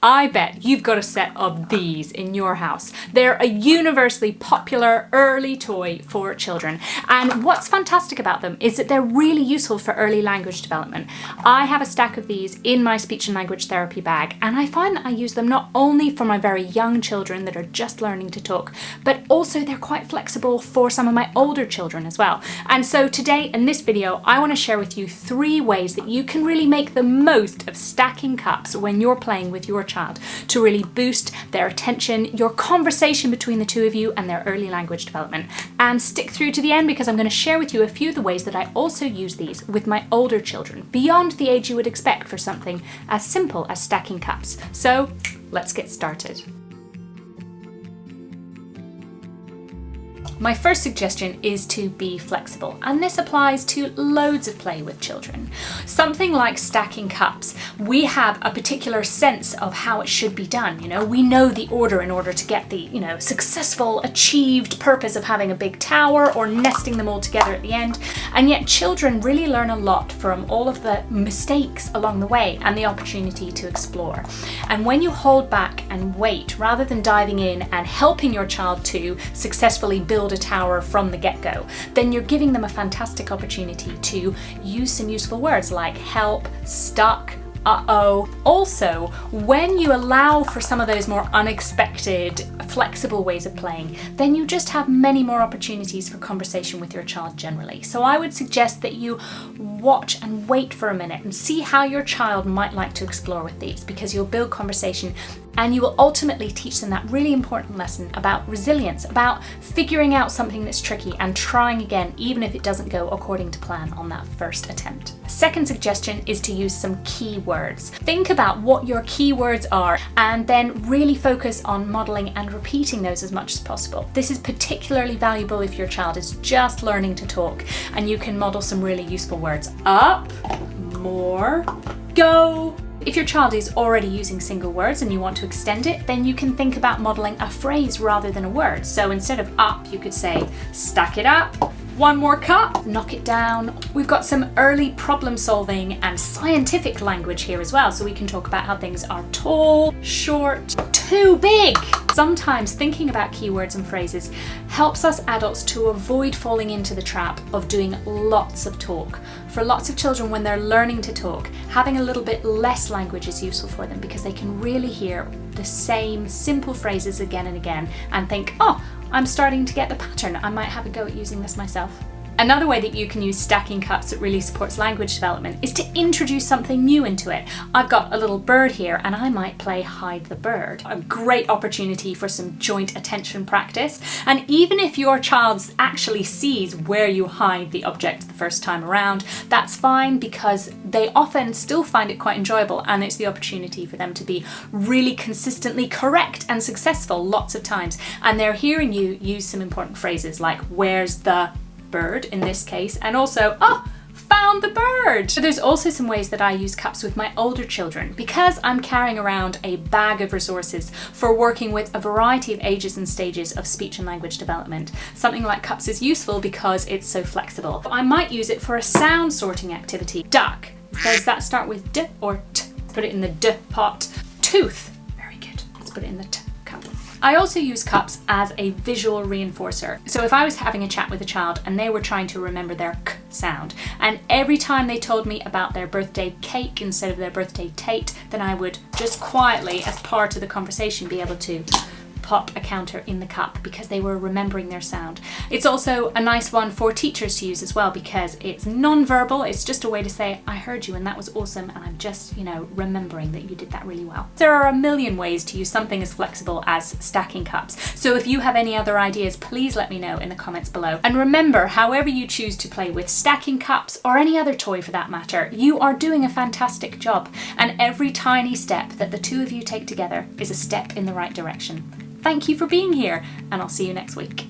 I bet you've got a set of these in your house. They're a universally popular early toy for children. And what's fantastic about them is that they're really useful for early language development. I have a stack of these in my speech and language therapy bag, and I find that I use them not only for my very young children that are just learning to talk, but also they're quite flexible for some of my older children as well. And so today in this video, I want to share with you 3 ways that you can really make the most of stacking cups when you're playing with your child to really boost their attention, your conversation between the two of you, and their early language development. And stick through to the end because I'm going to share with you a few of the ways that I also use these with my older children, beyond the age you would expect for something as simple as stacking cups. So let's get started. My first suggestion is to be flexible, and this applies to loads of play with children. Something like stacking cups, we have a particular sense of how it should be done. We know the order in order to get the, successful, achieved purpose of having a big tower or nesting them all together at the end. And yet children really learn a lot from all of the mistakes along the way and the opportunity to explore. And when you hold back and wait, rather than diving in and helping your child to successfully build a tower from the get-go, then you're giving them a fantastic opportunity to use some useful words like help, stuck, uh-oh. Also, when you allow for some of those more unexpected, flexible ways of playing, then you just have many more opportunities for conversation with your child generally. So I would suggest that you watch and wait for a minute and see how your child might like to explore with these, because you'll build conversation and you will ultimately teach them that really important lesson about resilience, about figuring out something that's tricky and trying again, even if it doesn't go according to plan on that first attempt. Second suggestion is to use some keywords. Think about what your keywords are and then really focus on modeling and repeating those as much as possible. This is particularly valuable if your child is just learning to talk, and you can model some really useful words. Up, more, go. If your child is already using single words and you want to extend it, then you can think about modeling a phrase rather than a word. So instead of up, you could say, stack it up, 1 more cup, knock it down. We've got some early problem solving and scientific language here as well, so we can talk about how things are tall, short, too big. Sometimes thinking about keywords and phrases helps us adults to avoid falling into the trap of doing lots of talk. For lots of children, when they're learning to talk, having a little bit less language is useful for them because they can really hear the same simple phrases again and again and think, oh, I'm starting to get the pattern. I might have a go at using this myself. Another way that you can use stacking cups that really supports language development is to introduce something new into it. I've got a little bird here and I might play hide the bird. A great opportunity for some joint attention practice. And even if your child actually sees where you hide the object the first time around, that's fine because they often still find it quite enjoyable, and it's the opportunity for them to be really consistently correct and successful lots of times. And they're hearing you use some important phrases like where's the bird in this case, and also, oh, found the bird. So there's also some ways that I use cups with my older children because I'm carrying around a bag of resources for working with a variety of ages and stages of speech and language development. Something like cups is useful because it's so flexible. I might use it for a sound sorting activity. Duck. Does that start with D or T? Put it in the D pot. Tooth. Very good. Let's put it in the T cup. I also use cups as a visual reinforcer. So if I was having a chat with a child and they were trying to remember their K sound, and every time they told me about their birthday cake instead of their birthday Tate, then I would just quietly, as part of the conversation, be able to pop a counter in the cup because they were remembering their sound. It's also a nice one for teachers to use as well because it's non-verbal. It's just a way to say, I heard you and that was awesome and I'm just, remembering that you did that really well. There are a million ways to use something as flexible as stacking cups. So if you have any other ideas, please let me know in the comments below. And remember, however you choose to play with stacking cups or any other toy for that matter, you are doing a fantastic job. And every tiny step that the two of you take together is a step in the right direction. Thank you for being here, and I'll see you next week.